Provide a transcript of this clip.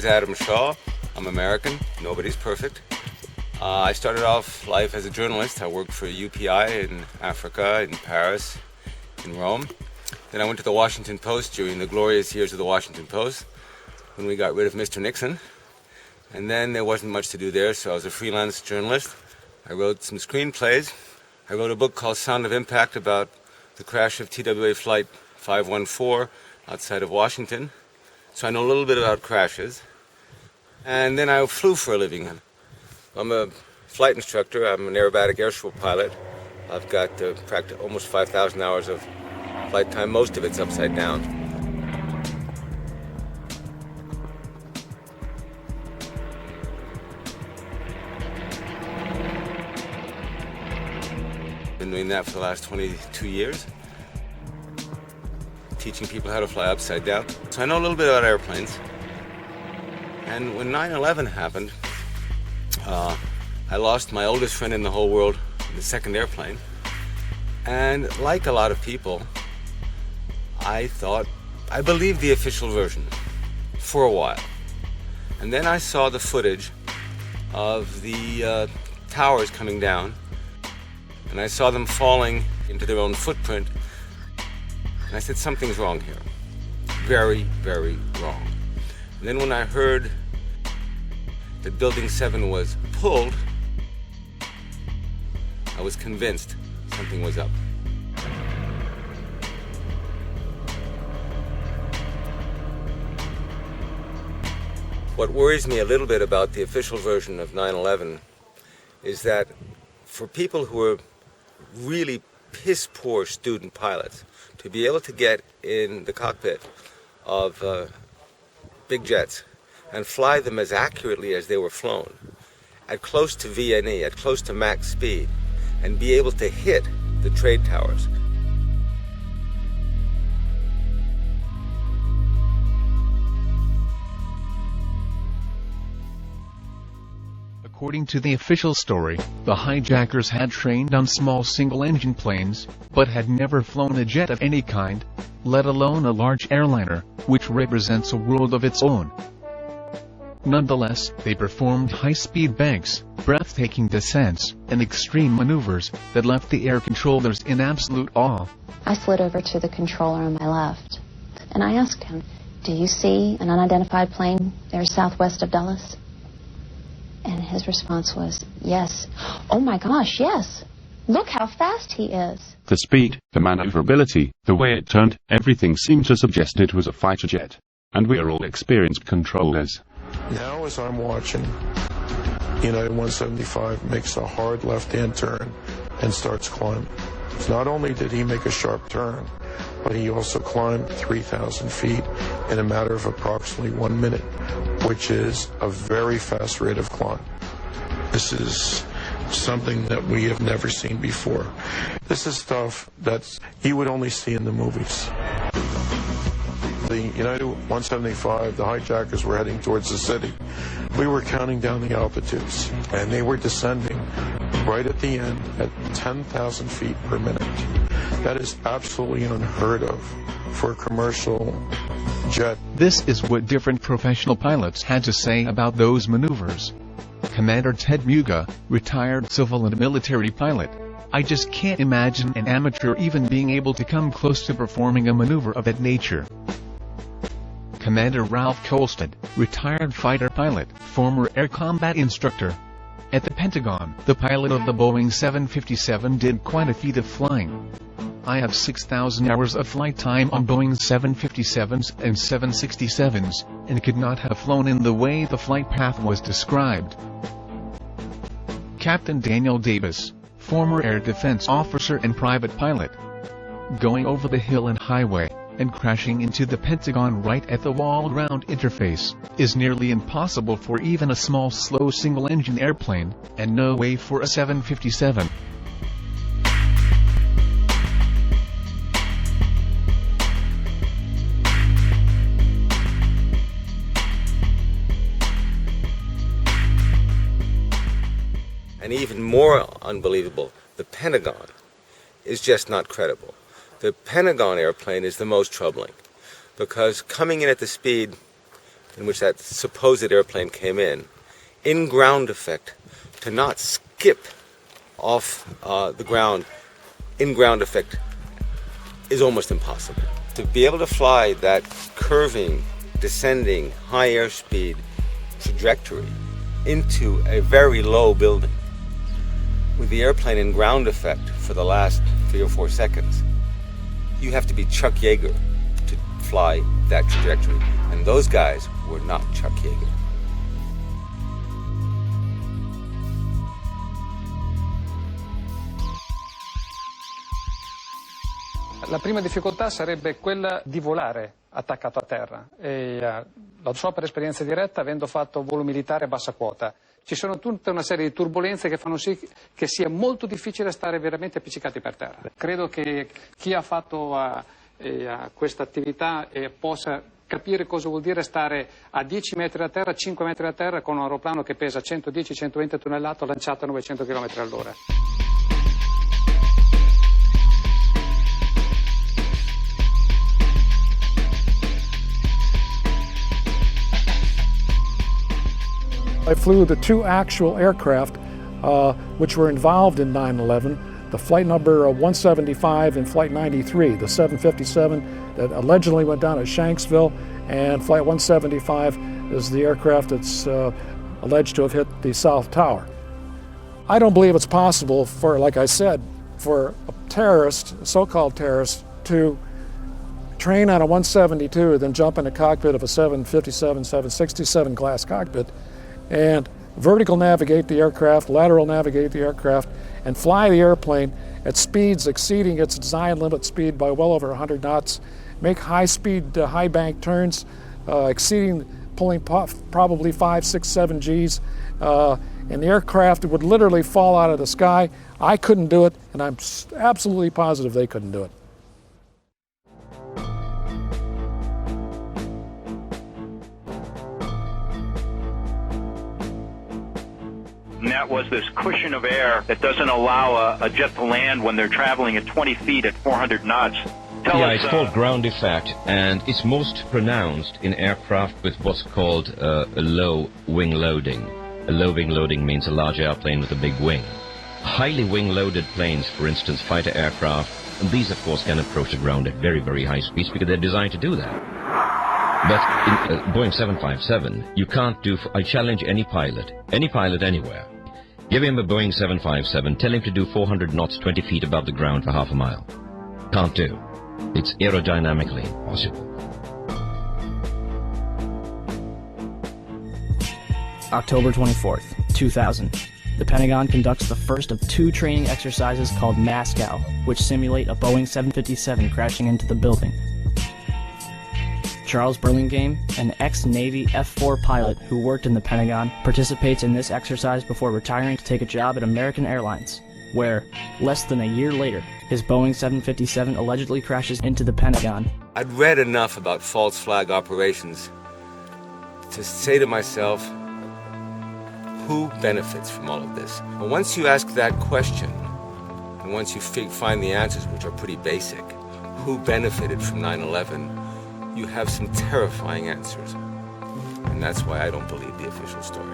is Adam Shaw. I'm American. Nobody's perfect. I started off life as a journalist. I worked for UPI in Africa, in Paris, in Rome. Then I went to the Washington Post during the glorious years of the Washington Post when we got rid of Mr. Nixon. And then there wasn't much to do there, so I was a freelance journalist. I wrote some screenplays. I wrote a book called Sound of Impact about the crash of TWA Flight 514 outside of Washington. So I know a little bit about crashes. And then I flew for a living. I'm a flight instructor. I'm an aerobatic airshow pilot. I've got almost 5,000 hours of flight time. Most of it's upside down. Been doing that for the last 22 years. Teaching people how to fly upside down. So I know a little bit about airplanes. And when 9/11 happened, I lost my oldest friend in the whole world in the second airplane. And like a lot of people, I believed the official version for a while. And then I saw the footage of the towers coming down, and I saw them falling into their own footprint. And I said, something's wrong here. Very, very wrong. And then when I heard that Building 7 was pulled, I was convinced something was up. What worries me a little bit about the official version of 9/11 is that for people who are really piss-poor student pilots, to be able to get in the cockpit of big jets and fly them as accurately as they were flown, at close to VNE, at close to max speed, and be able to hit the trade towers. According to the official story, the hijackers had trained on small single-engine planes, but had never flown a jet of any kind, let alone a large airliner, which represents a world of its own. Nonetheless, they performed high-speed banks, breathtaking descents, and extreme maneuvers that left the air controllers in absolute awe. I slid over to the controller on my left, and I asked him, "Do you see an unidentified plane there southwest of Dulles?" And his response was, "Yes." "Oh my gosh, yes. Look how fast he is." The speed, the maneuverability, the way it turned, everything seemed to suggest it was a fighter jet. And we are all experienced controllers. Now as I'm watching, United 175 makes a hard left-hand turn and starts climbing. Not only did he make a sharp turn, but he also climbed 3,000 feet in a matter of approximately 1 minute, which is a very fast rate of climb. This is something that we have never seen before. This is stuff that you would only see in the movies. The United 175, the hijackers were heading towards the city. We were counting down the altitudes, and they were descending right at the end at 10,000 feet per minute. That is absolutely unheard of for a commercial jet. This is what different professional pilots had to say about those maneuvers. Commander Ted Muga, retired civil and military pilot: "I just can't imagine an amateur even being able to come close to performing a maneuver of that nature." Commander Ralph Kolstad, retired fighter pilot, former air combat instructor. At the Pentagon, the pilot of the Boeing 757 did quite a feat of flying. "I have 6,000 hours of flight time on Boeing 757s and 767s, and could not have flown in the way the flight path was described." Captain Daniel Davis, former air defense officer and private pilot. "Going over the hill and highway, and crashing into the Pentagon right at the wall-ground interface, is nearly impossible for even a small slow single-engine airplane, and no way for a 757. And even more unbelievable, the Pentagon is just not credible. The Pentagon airplane is the most troubling, because coming in at the speed in which that supposed airplane came in ground effect, to not skip off the ground in ground effect is almost impossible. To be able to fly that curving, descending, high airspeed trajectory into a very low building with the airplane in ground effect for the last 3 or 4 seconds, you have to be Chuck Yeager to fly that trajectory. And those guys were not Chuck Yeager. La prima difficoltà sarebbe quella di volare attaccato a terra. Lo so per esperienza diretta, avendo fatto volo militare a bassa quota. Ci sono tutta una serie di turbolenze che fanno sì che sia molto difficile stare veramente appiccicati per terra. Credo che chi ha fatto questa attività possa capire cosa vuol dire stare a 10 metri da terra, 5 metri da terra con un aeroplano che pesa 110-120 tonnellate lanciato a 900 km all'ora. I flew the 2 actual aircraft which were involved in 9/11, the flight number 175 and flight 93, the 757 that allegedly went down at Shanksville, and flight 175 is the aircraft that's alleged to have hit the South Tower. I don't believe it's possible for, like I said, for a terrorist, a so-called terrorist, to train on a 172, then jump in the cockpit of a 757, 767 glass cockpit, and vertical navigate the aircraft, lateral navigate the aircraft, and fly the airplane at speeds exceeding its design limit speed by well over 100 knots, make high-speed, high-bank turns, pulling probably 5, 6, 7 Gs, and the aircraft would literally fall out of the sky. I couldn't do it, and I'm absolutely positive they couldn't do it. And that was this cushion of air that doesn't allow a jet to land when they're traveling at 20 feet at 400 knots. It's called ground effect, and it's most pronounced in aircraft with what's called a low wing loading. A low wing loading means a large airplane with a big wing. Highly wing-loaded planes, for instance, fighter aircraft, and these, of course, can approach the ground at very, very high speeds because they're designed to do that. But in Boeing 757, you can't do... I challenge any pilot anywhere. Give him a Boeing 757, tell him to do 400 knots 20 feet above the ground for half a mile. Can't do. It's aerodynamically impossible. October 24th, 2000. The Pentagon conducts the first of 2 training exercises called Moscow, which simulate a Boeing 757 crashing into the building. Charles Burlingame, an ex-Navy F-4 pilot who worked in the Pentagon, participates in this exercise before retiring to take a job at American Airlines, where, less than a year later, his Boeing 757 allegedly crashes into the Pentagon. I'd read enough about false flag operations to say to myself, who benefits from all of this? And once you ask that question, and once you find the answers, which are pretty basic, who benefited from 9/11, you have some terrifying answers. And that's why I don't believe the official story.